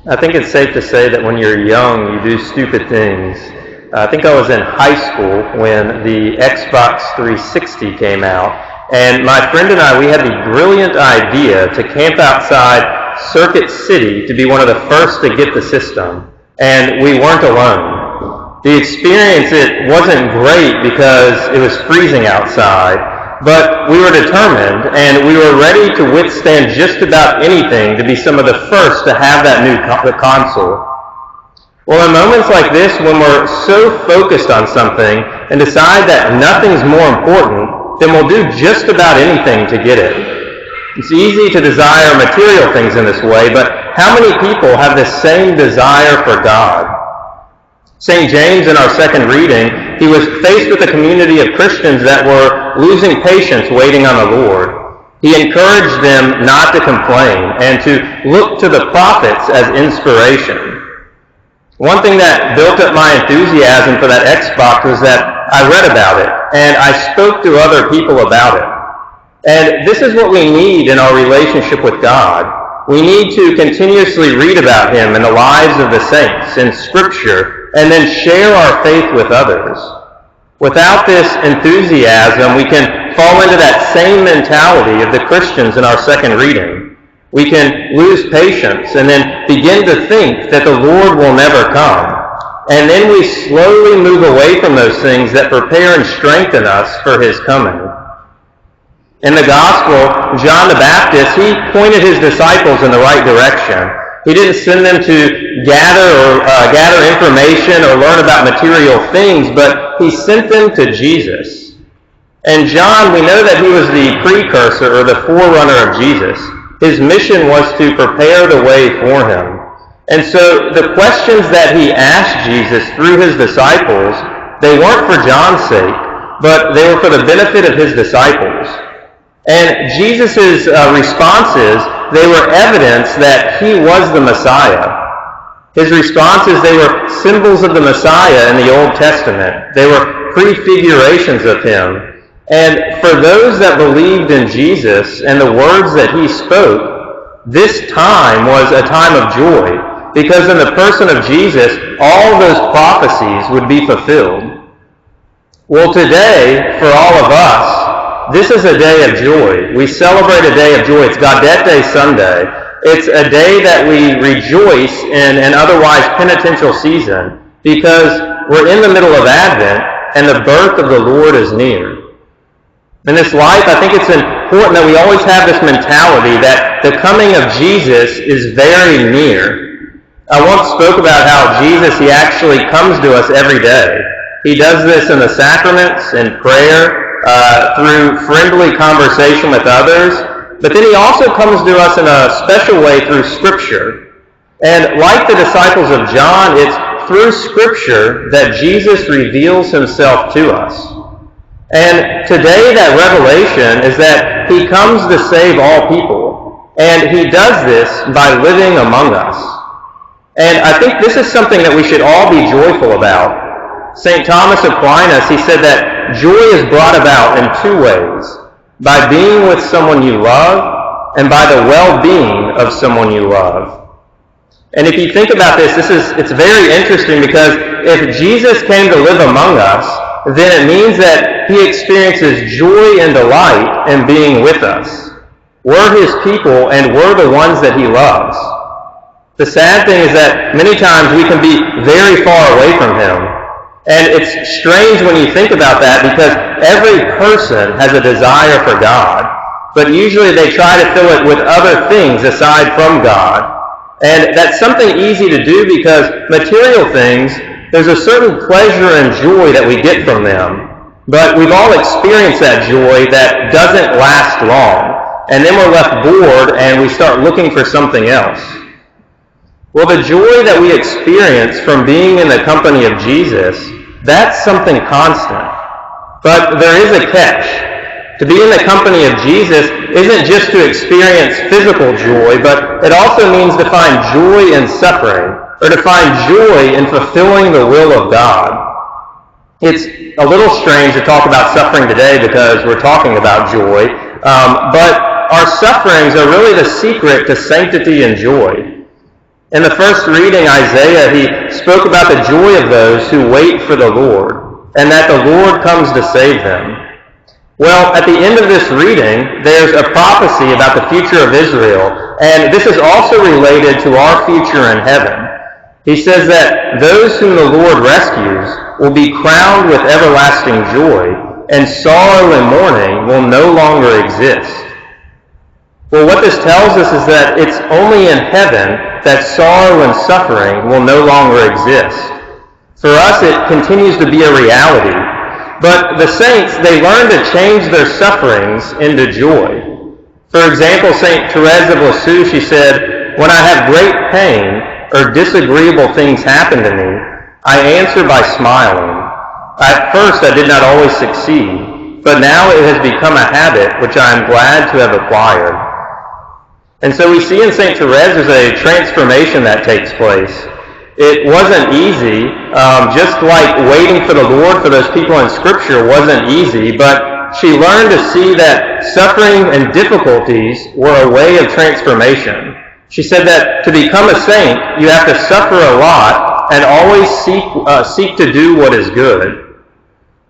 I think it's safe to say that when you're young, you do stupid things. I think I was in high school when the Xbox 360 came out, and my friend and I, we had the brilliant idea to camp outside Circuit City to be one of the first to get the system, and we weren't alone. The experience, it wasn't great because it was freezing outside, but we were determined, and we were ready to withstand just about anything to be some of the first to have that new console. Well, in moments like this, when we're so focused on something and decide that nothing's more important, then we'll do just about anything to get it. It's easy to desire material things in this way, but how many people have this same desire for God? St. James, in our second reading, he was faced with a community of Christians that were losing patience waiting on the Lord. He encouraged them not to complain and to look to the prophets as inspiration. One thing that built up my enthusiasm for that Xbox was that I read about it and I spoke to other people about it. And this is what we need in our relationship with God. We need to continuously read about him in the lives of the saints in Scripture, and then share our faith with others. Without this enthusiasm, we can fall into that same mentality of the Christians in our second reading. We can lose patience and then begin to think that the Lord will never come. And then we slowly move away from those things that prepare and strengthen us for his coming. In the Gospel, John the Baptist, he pointed his disciples in the right direction. He didn't send them to gather information or learn about material things, but he sent them to Jesus. And John, we know that he was the precursor or the forerunner of Jesus. His mission was to prepare the way for him. And so the questions that he asked Jesus through his disciples, they weren't for John's sake, but they were for the benefit of his disciples. And Jesus' responses, they were evidence that he was the Messiah. His responses, they were symbols of the Messiah in the Old Testament. They were prefigurations of him. And for those that believed in Jesus and the words that he spoke, this time was a time of joy, because in the person of Jesus, all those prophecies would be fulfilled. Well, today, for all of us, this is a day of joy. We celebrate a day of joy. It's Gaudete Sunday. It's a day that we rejoice in an otherwise penitential season because we're in the middle of Advent and the birth of the Lord is near. In this life, I think it's important that we always have this mentality that the coming of Jesus is very near. I once spoke about how Jesus, he actually comes to us every day. He does this in the sacraments, in prayer, through friendly conversation with others, but then he also comes to us in a special way through Scripture. And like the disciples of John, it's through Scripture that Jesus reveals himself to us. And today that revelation is that he comes to save all people, and he does this by living among us. And I think this is something that we should all be joyful about. St. Thomas Aquinas, he said that joy is brought about in two ways: by being with someone you love and by the well-being of someone you love. And if you think about this, it's very interesting because if Jesus came to live among us, then it means that he experiences joy and delight in being with us. We're his people and we're the ones that he loves. The sad thing is that many times we can be very far away from him. And it's strange when you think about that because every person has a desire for God, but usually they try to fill it with other things aside from God. And that's something easy to do because material things, there's a certain pleasure and joy that we get from them. But we've all experienced that joy that doesn't last long. And then we're left bored and we start looking for something else. Well, the joy that we experience from being in the company of Jesus, that's something constant. But there is a catch. To be in the company of Jesus isn't just to experience physical joy, but it also means to find joy in suffering, or to find joy in fulfilling the will of God. It's a little strange to talk about suffering today because we're talking about joy, but our sufferings are really the secret to sanctity and joy. In the first reading, Isaiah, he spoke about the joy of those who wait for the Lord, and that the Lord comes to save them. Well, at the end of this reading, there's a prophecy about the future of Israel, and this is also related to our future in heaven. He says that those whom the Lord rescues will be crowned with everlasting joy, and sorrow and mourning will no longer exist. Well, what this tells us is that it's only in heaven that sorrow and suffering will no longer exist. For us, it continues to be a reality. But the saints, they learn to change their sufferings into joy. For example, St. Therese of Lisieux, she said, "When I have great pain or disagreeable things happen to me, I answer by smiling. At first I did not always succeed, but now it has become a habit which I am glad to have acquired." And so we see in St. Therese there's a transformation that takes place. It wasn't easy, just like waiting for the Lord for those people in Scripture wasn't easy, but she learned to see that suffering and difficulties were a way of transformation. She said that to become a saint, you have to suffer a lot and always seek to do what is good.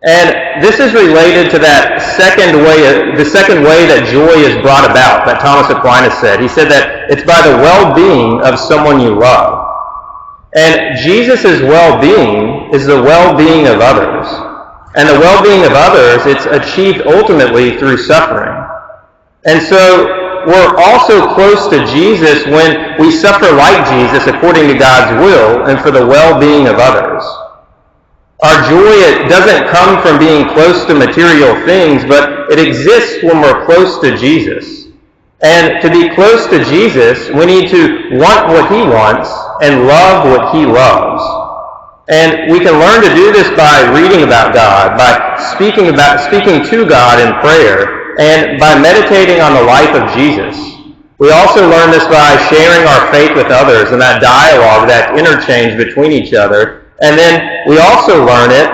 And this is related to that the second way that joy is brought about, that Thomas Aquinas said. He said that it's by the well-being of someone you love. And Jesus' well-being is the well-being of others. And the well-being of others, it's achieved ultimately through suffering. And so we're also close to Jesus when we suffer like Jesus according to God's will and for the well-being of others. Our joy, it doesn't come from being close to material things, but it exists when we're close to Jesus. And to be close to Jesus, we need to want what he wants and love what he loves. And we can learn to do this by reading about God, by speaking to God in prayer, and by meditating on the life of Jesus. We also learn this by sharing our faith with others and that dialogue, that interchange between each other. And then we also learn it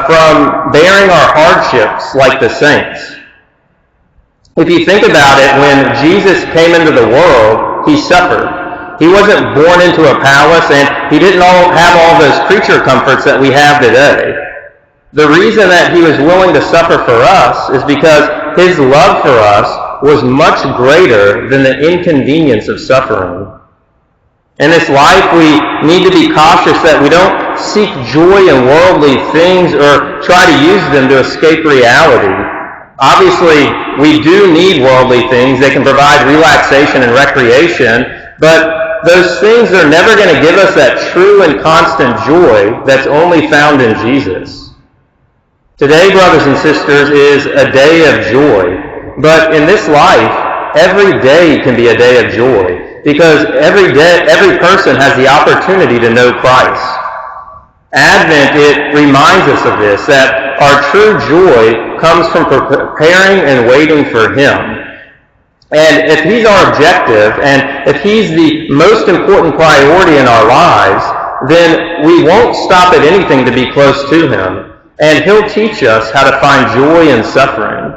from bearing our hardships like the saints. If you think about it, when Jesus came into the world, he suffered. He wasn't born into a palace, and he didn't have all those creature comforts that we have today. The reason that he was willing to suffer for us is because his love for us was much greater than the inconvenience of suffering. In this life, we need to be cautious that we don't seek joy in worldly things or try to use them to escape reality. Obviously, we do need worldly things. They can provide relaxation and recreation, but those things are never going to give us that true and constant joy that's only found in Jesus. Today, brothers and sisters, is a day of joy, but in this life, every day can be a day of joy. Because every person has the opportunity to know Christ. Advent, it reminds us of this, that our true joy comes from preparing and waiting for him. And if he's our objective, and if he's the most important priority in our lives, then we won't stop at anything to be close to him. And he'll teach us how to find joy in suffering.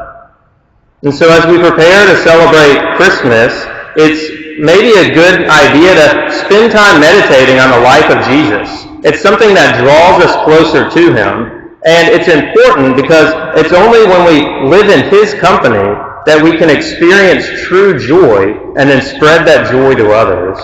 And so as we prepare to celebrate Christmas, it's maybe a good idea to spend time meditating on the life of Jesus. It's something that draws us closer to him, and it's important because it's only when we live in his company that we can experience true joy and then spread that joy to others.